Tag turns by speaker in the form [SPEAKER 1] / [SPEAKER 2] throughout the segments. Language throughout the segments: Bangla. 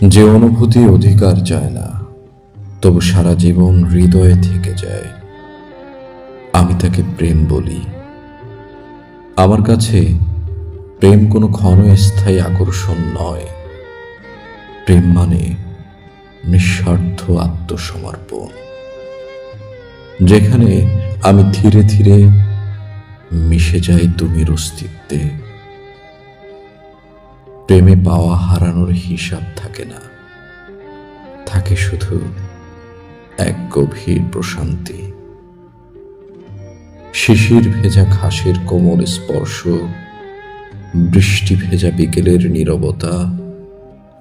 [SPEAKER 1] যে অনুভূতি অধিকার চায় না, তবু সারা জীবন হৃদয়ে থেকে যায়, আমি তাকে প্রেম বলি। আমার কাছে প্রেম কোনো ক্ষণস্থায়ী আকর্ষণ নয়। প্রেম মানে নিঃস্বার্থ আত্মসমর্পণ, যেখানে আমি ধীরে ধীরে মিশে যাই তুমির অস্তিত্বে। প্রেমে পাওয়া হারানোর হিসাব থাকে না, থাকে শুধু এক গভীর প্রশান্তি। শিশির ভেজা ঘাসের কোমল স্পর্শ, বৃষ্টি ভেজা বিকেলের নীরবতা,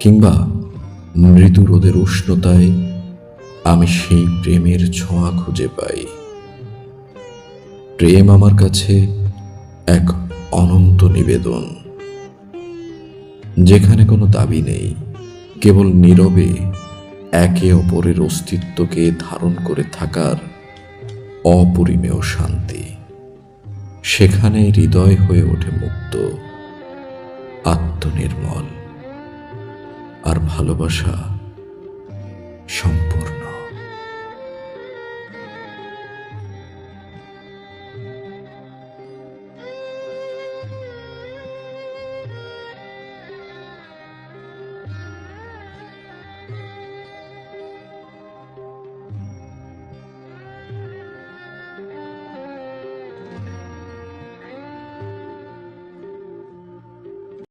[SPEAKER 1] কিংবা মৃদু রোদের উষ্ণতায় আমি সেই প্রেমের ছোঁয়া খুঁজে পাই। প্রেম আমার কাছে এক অনন্ত নিবেদন, যেখানে কোনো দাবি নেই, কেবল নীরবে একে অপরের অস্তিত্বকে ধারণ করে থাকার অপরিমেয় শান্তি। সেখানে হৃদয় হয়ে ওঠে মুক্ত, আত্মনির্মল, আর ভালোবাসা সম্পূর্ণ।